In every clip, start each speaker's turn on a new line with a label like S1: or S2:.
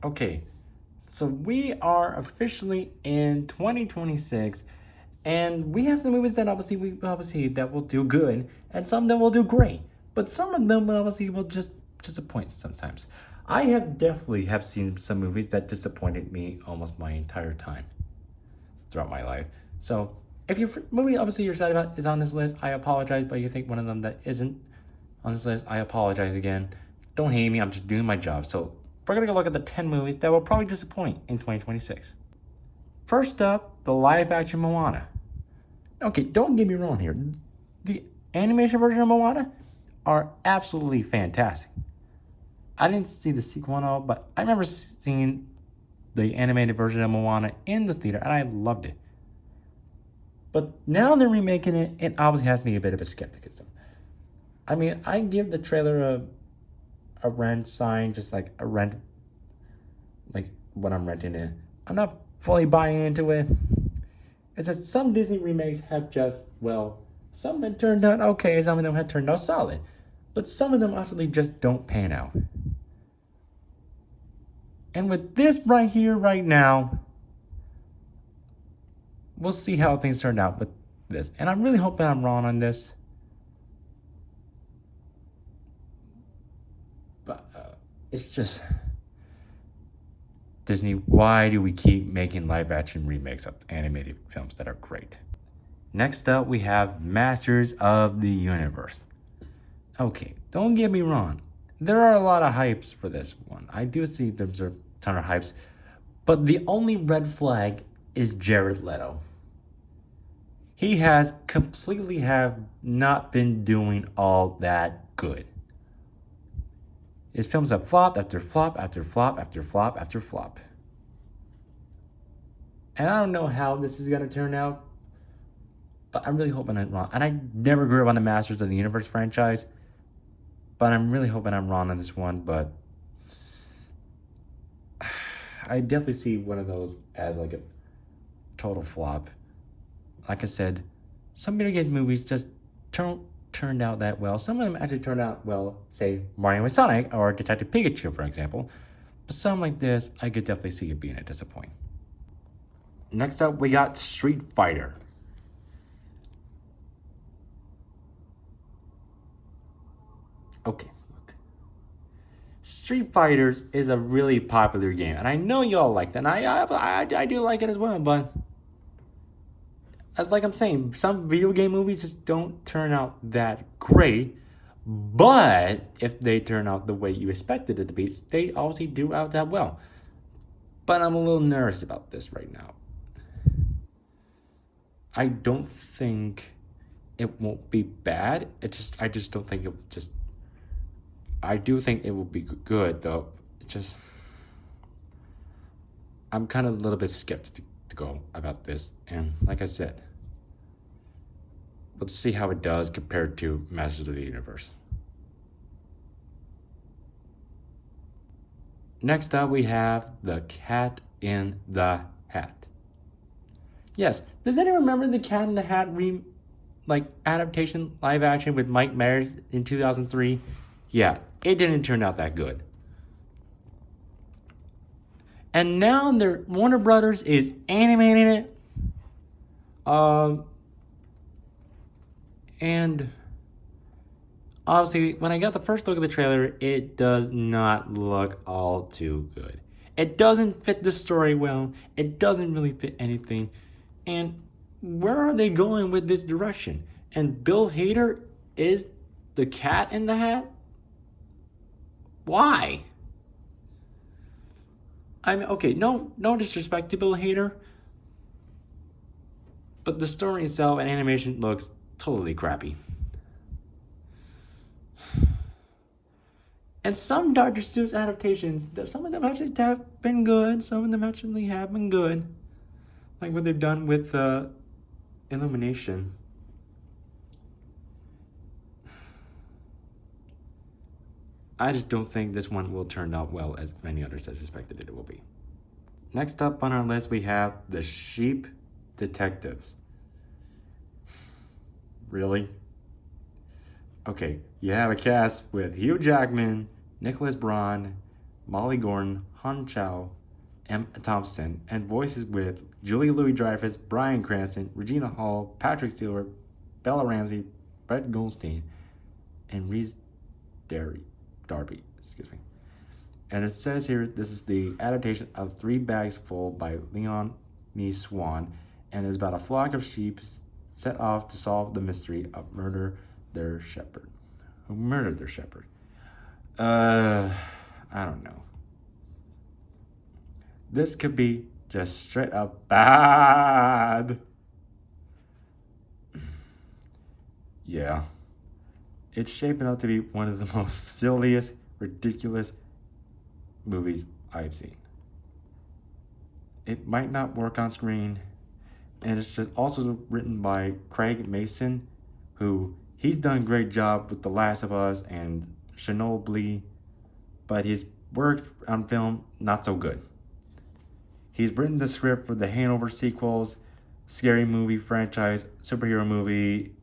S1: Okay, so we are officially in 2026, and we have some movies that obviously that will do good, and some that will do great. But some of them obviously will just disappoint sometimes. I have definitely have seen some movies that disappointed me almost my entire time throughout my life. So if your movie obviously you're excited about is on this list, I apologize. But you think one of them that isn't on this list, I apologize again. Don't hate me. I'm just doing my job. So we're gonna go look at the 10 movies that will probably disappoint in 2026. First up, the live-action Moana. Okay, don't get me wrong here. The animation version of Moana are absolutely fantastic. I didn't see the sequel and all, but I remember seeing the animated version of Moana in the theater, and I loved it. But now they're remaking it, it obviously has me a bit of a skepticism. I mean, I give the trailer a rent sign, just like a rent, like when I'm renting it. I'm not fully buying into it. It's that some Disney remakes have just, well, some have turned out okay, some of them have turned out solid, but some of them actually just don't pan out. And with this right here, right now, we'll see how things turn out with this. And I'm really hoping I'm wrong on this. But it's just Disney, why do we keep making live action remakes of animated films that are great? Next up, we have Masters of the Universe. Okay, don't get me wrong. There are a lot of hypes for this one. I do see there's a ton of hypes. But the only red flag is Jared Leto. He has completely have not been doing all that good. His films have flopped after flop after flop after flop after flop. And I don't know how this is going to turn out, but I'm really hoping I'm wrong. And I never grew up on the Masters of the Universe franchise, but I'm really hoping I'm wrong on this one. But I definitely see one of those as like a total flop. Like I said, some video games movies just turned out that well. Some of them actually turned out well, say Mario and Sonic or Detective Pikachu, for example. But some like this, I could definitely see it being a disappointment. Next up, we got Street Fighter. Okay, look. Street Fighters is a really popular game, and I know y'all like that, and I do like it as well, but as like I'm saying, some video game movies just don't turn out that great. But if they turn out the way you expected it to be, they obviously do out that well. But I'm a little nervous about this right now. I don't think it won't be bad. I just don't think it just. I do think it will be good though. It's just I'm kind of a little bit skeptical about this, and like I said, let's see how it does compared to Masters of the Universe. Next up, we have The Cat in the Hat. Yes, does anyone remember the Cat in the Hat adaptation live action with Mike Myers in 2003? Yeah, it didn't turn out that good. And now Warner Brothers is animating it. And obviously, when I got the first look at the trailer, it does not look all too good. It doesn't fit the story well. It doesn't really fit anything. And where are they going with this direction? And Bill Hader is the Cat in the Hat? Why? I mean, okay, no disrespect to Bill Hader, but the story itself and animation looks totally crappy. And some Dr. Seuss adaptations, some of them actually have been good. Some of them actually have been good, like what they've done with Illumination. I just don't think this one will turn out well as many others have suspected it will be. Next up on our list, we have The Sheep Detectives. Really? Okay, you have a cast with Hugh Jackman, Nicholas Braun, Molly Gordon, Han Chow, Emma Thompson, and voices with Julie Louis-Dreyfus, Bryan Cranston, Regina Hall, Patrick Stewart, Bella Ramsey, Brett Goldstein, and Reese Darby. Excuse me. And it says here this is the adaptation of Three Bags Full by Leon Nee Swan, and is about a flock of sheep set off to solve the mystery of who murdered their shepherd. I don't know. This could be just straight up bad. Yeah. It's shaping up to be one of the most silliest, ridiculous movies I've seen. It might not work on screen, and it's just also written by Craig Mason, who he's done a great job with The Last of Us and Chernobyl, but his work on film, not so good. He's written the script for the Hangover sequels, Scary Movie franchise, superhero movie,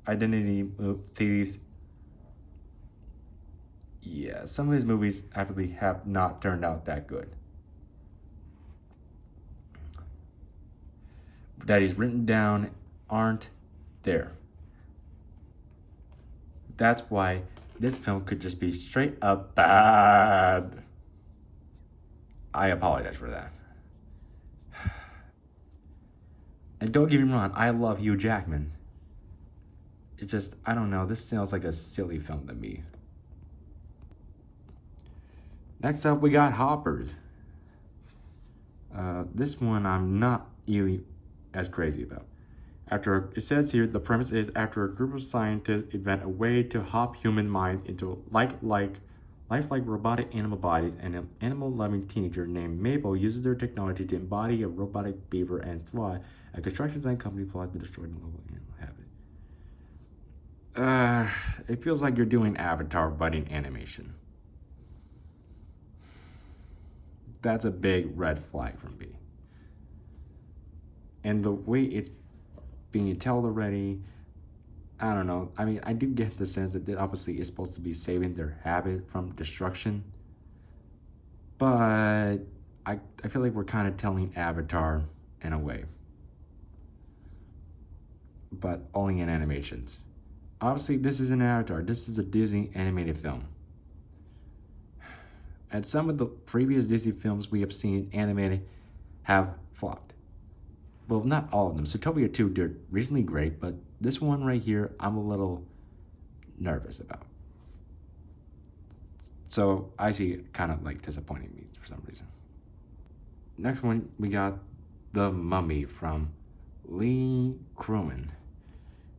S1: Identity Thieves. Yeah, some of his movies actually have not turned out that good. That he's written down aren't there. That's why this film could just be straight up bad. I apologize for that. And don't get me wrong, I love Hugh Jackman. It just, I don't know, this sounds like a silly film to me. Next up, we got Hoppers. This one I'm not really as crazy about. It says here, the premise is after a group of scientists invent a way to hop human mind into lifelike robotic animal bodies, and an animal-loving teenager named Mabel uses their technology to embody a robotic beaver and fly. A construction design company plot to destroy the local animal habit. It feels like you're doing Avatar but in animation. That's a big red flag from me. And the way it's being told already, I don't know. I mean, I do get the sense that it obviously is supposed to be saving their habit from destruction. But I feel like we're kind of telling Avatar in a way. But only in animations. Obviously, this is an Avatar. This is a Disney animated film. And some of the previous Disney films we have seen animated have flopped. Well, not all of them. Zootopia 2 did reasonably great, but this one right here, I'm a little nervous about. So I see it kind of like disappointing me for some reason. Next one, we got The Mummy from Lee Croman.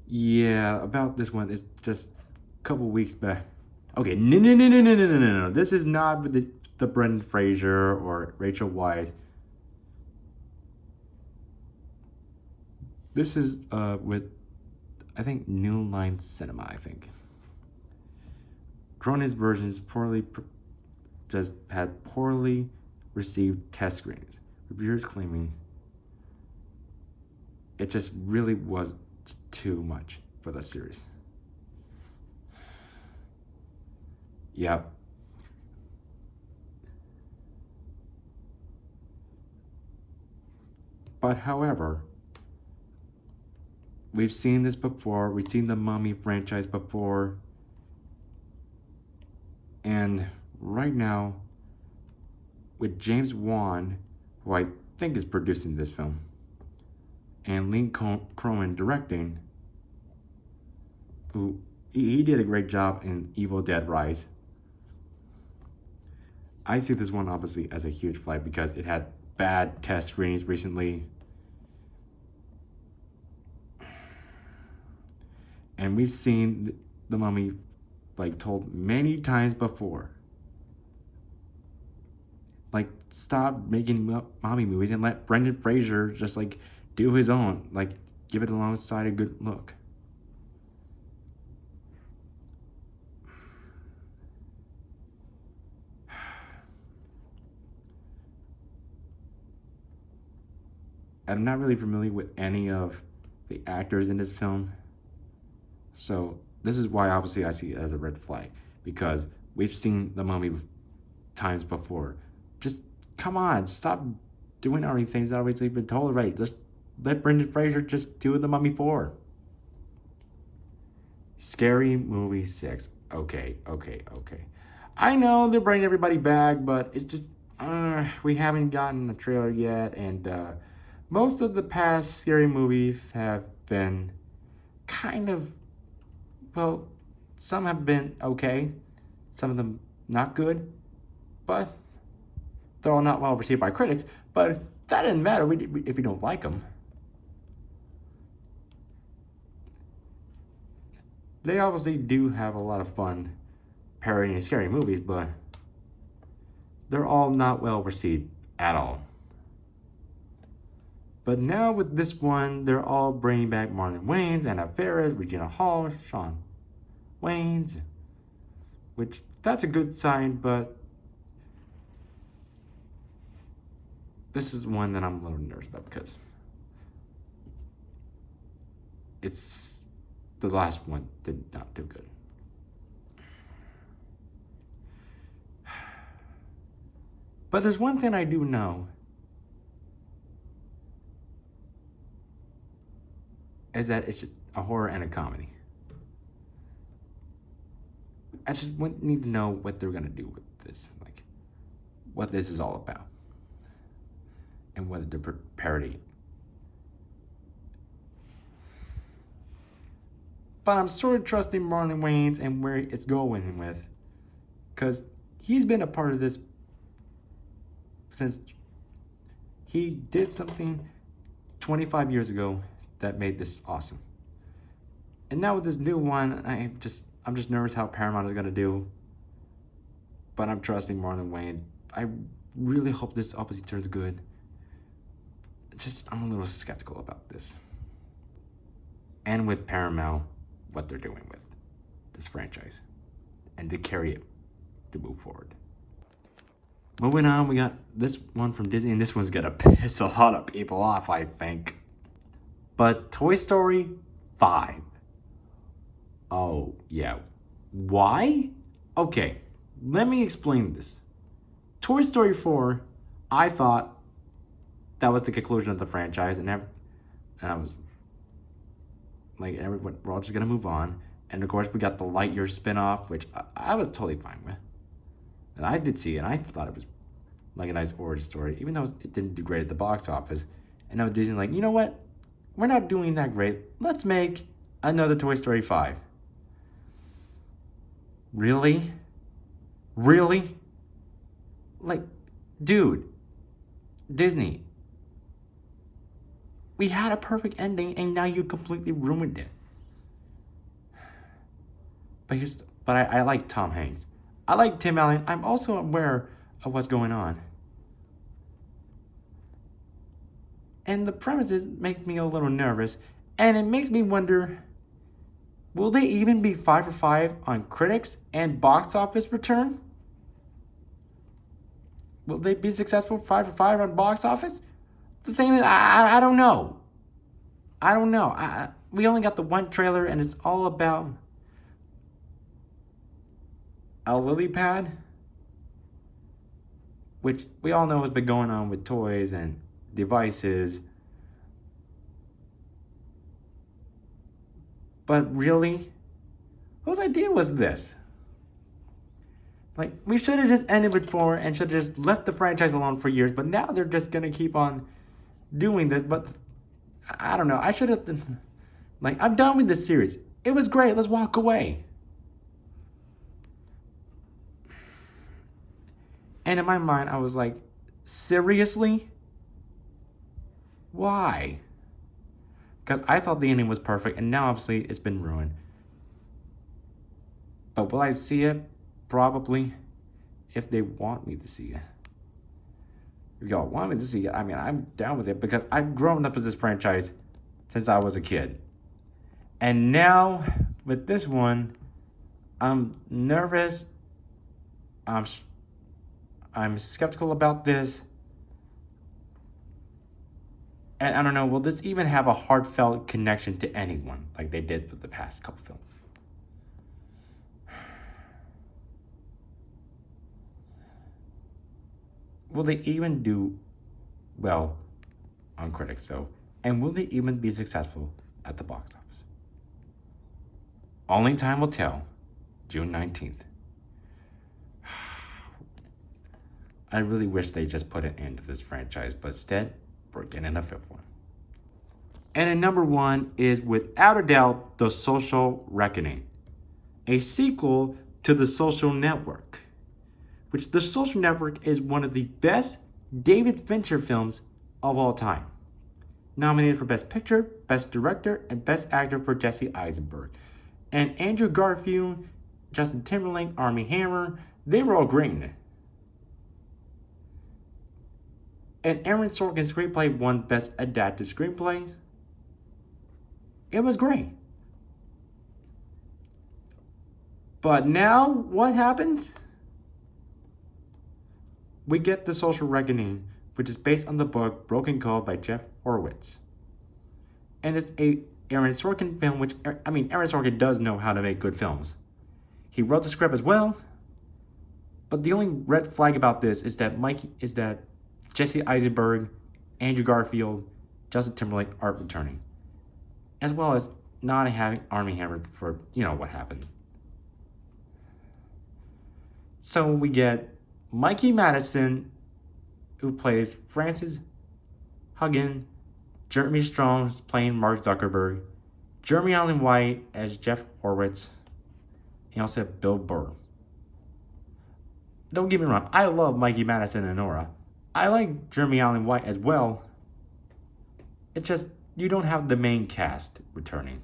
S1: Yeah, about this one, it's just a couple weeks back. Okay, no. This is not with the Brendan Fraser or Rachel Weisz. This is with, I think, New Line Cinema, I think. Cronin's version is had poorly received test screenings. Reviewers claiming it just really was too much for the series. Yep. But however, we've seen this before. We've seen the Mummy franchise before. And right now, with James Wan, who I think is producing this film, and Lee Croman directing, who he did a great job in Evil Dead Rise. I see this one obviously as a huge flag because it had bad test screenings recently. And we've seen the Mummy like told many times before. Like, stop making mommy movies and let Brendan Fraser just like do his own. Like, give it alongside a good look. I'm not really familiar with any of the actors in this film. So this is why obviously I see it as a red flag, because we've seen the Mummy times before. Just come on, stop doing all these things that always been told already. Just let Brendan Fraser just do The Mummy 4. Scary Movie 6. Okay. I know they're bringing everybody back, but it's just we haven't gotten a trailer yet, and most of the past scary movies have been kind of, well, some have been okay, some of them not good, but they're all not well received by critics. But that doesn't matter if we don't like them. They obviously do have a lot of fun parodying scary movies, but they're all not well received at all. But now with this one, they're all bringing back Marlon Wayans, Anna Faris, Regina Hall, Shawn Wayans, which that's a good sign, but this is one that I'm a little nervous about because it's the last one did not do good. But there's one thing I do know, is that it's a horror and a comedy. I just need to know what they're gonna do with this, like what this is all about, and whether the parody. But I'm sort of trusting Marlon Wayans and where it's going with, because he's been a part of this since he did something 25 years ago that made this awesome. And now with this new one, I'm just nervous how Paramount is gonna do. But I'm trusting Marlon Wayans. I really hope this obviously turns good. I'm a little skeptical about this. And with Paramount, what they're doing with this franchise, and to carry it to move forward. Moving on, we got this one from Disney, and this one's gonna piss a lot of people off, I think. But Toy Story 5. Oh, yeah. Why? Okay, let me explain this. Toy Story 4, I thought that was the conclusion of the franchise, and I was like, everyone, we're all just gonna move on. And of course, we got the Lightyear spin-off, which I was totally fine with. And I did see it, and I thought it was like a nice origin story, even though it didn't do great at the box office. And now Disney's like, you know what? We're not doing that great. Let's make another Toy Story 5. Really? Really? Like, dude, Disney, we had a perfect ending, and now you completely ruined it. But I like Tom Hanks. I like Tim Allen. I'm also aware of what's going on. And the premises make me a little nervous, and it makes me wonder, will they even be 5 for 5 on critics and box office return? Will they be successful 5 for 5 on box office? The thing is, I don't know. I don't know. We only got the one trailer, and it's all about a lily pad, which we all know has been going on with toys and devices. But really, whose idea was this? Like, we should have just ended with 4 and should have just left the franchise alone for years, but now they're just gonna keep on doing this. But I don't know, I should have, like, I'm done with this series. It was great, let's walk away. And in my mind, I was like, seriously? Why? Because I thought the ending was perfect, and now obviously it's been ruined. But will I see it? Probably, if they want me to see it. If y'all want me to see it, I mean, I'm down with it, because I've grown up with this franchise since I was a kid. And now, with this one, I'm nervous. I'm skeptical about this. And I don't know, will this even have a heartfelt connection to anyone like they did with the past couple films? Will they even do well on critics, though? And will they even be successful at the box office? Only time will tell. June 19th. I really wish they just put an end to this franchise, but instead, we're getting a fifth one. And at number 1 is, without a doubt, The Social Reckoning, a sequel to The Social Network, which The Social Network is one of the best David Fincher films of all time. Nominated for Best Picture, Best Director, and Best Actor for Jesse Eisenberg. And Andrew Garfield, Justin Timberlake, Armie Hammer, they were all great in it. And Aaron Sorkin's screenplay won Best Adapted Screenplay. It was great. But now, what happens? We get The Social Reckoning, which is based on the book Broken Code by Jeff Horowitz. And it's a Aaron Sorkin film, which, Aaron Sorkin does know how to make good films. He wrote the script as well, but the only red flag about this is that Jesse Eisenberg, Andrew Garfield, Justin Timberlake are returning, as well as not having Armie Hammer for, what happened. So we get Mikey Madison, who plays Francis Huggin, Jeremy Strong playing Mark Zuckerberg, Jeremy Allen White as Jeff Horowitz, and also have Bill Burr. Don't get me wrong, I love Mikey Madison and Nora. I like Jeremy Allen White as well. It's just, you don't have the main cast returning.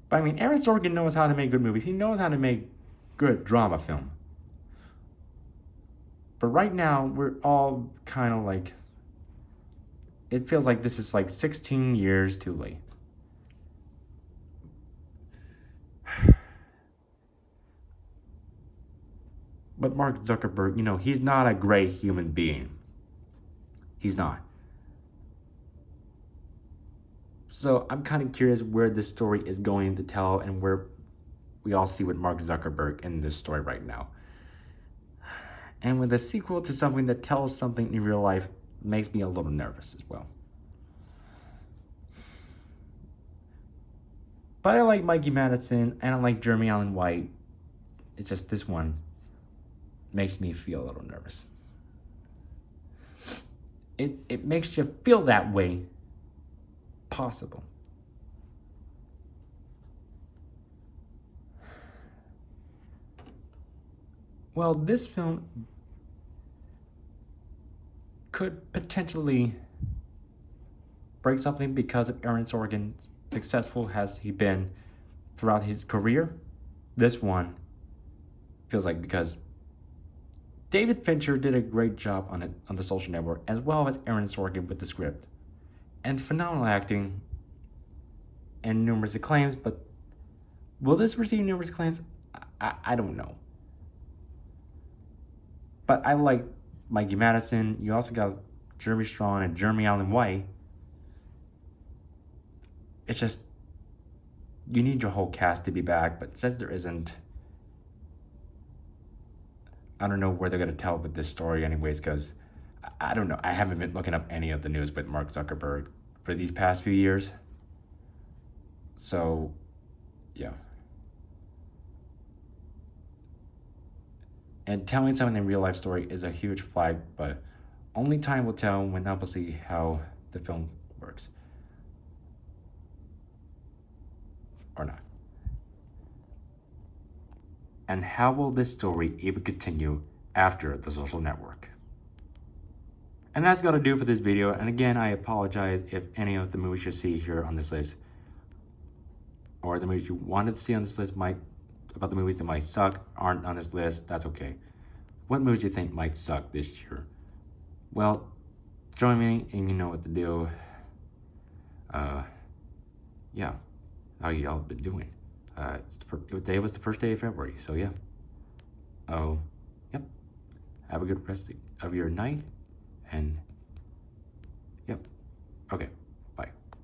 S1: But Aaron Sorkin knows how to make good movies. He knows how to make good drama film. But right now, we're all kind of like, it feels like this is like 16 years too late. But Mark Zuckerberg, he's not a great human being. He's not. So I'm kind of curious where this story is going to tell and where we all see with Mark Zuckerberg in this story right now. And with a sequel to something that tells something in real life makes me a little nervous as well. But I like Mikey Madison and I like Jeremy Allen White. It's just this one makes me feel a little nervous. It makes you feel that way possible. Well, this film could potentially break something because of Aaron Sorkin, successful as he been throughout his career. This one feels like, because David Fincher did a great job on The Social Network, as well as Aaron Sorkin with the script. And phenomenal acting and numerous acclaims, but will this receive numerous acclaims? I don't know. But I like Mikey Madison. You also got Jeremy Strong and Jeremy Allen White. It's just, you need your whole cast to be back, but since there isn't, I don't know where they're going to tell with this story anyways, because I don't know. I haven't been looking up any of the news with Mark Zuckerberg for these past few years. So, yeah. And telling someone in real life story is a huge flag, but only time will tell when we'll see how the film works. Or not. And how will this story even continue after The Social Network? And that's going to do for this video. And again, I apologize if any of the movies you see here on this list, or the movies you wanted to see on this list about the movies that might suck, aren't on this list. That's okay. What movies do you think might suck this year? Well, join me and you know what to do. Yeah, how y'all been doing? Today was the first day of February, so yeah. Oh, yep. Have a good rest of your night, and yep. Okay.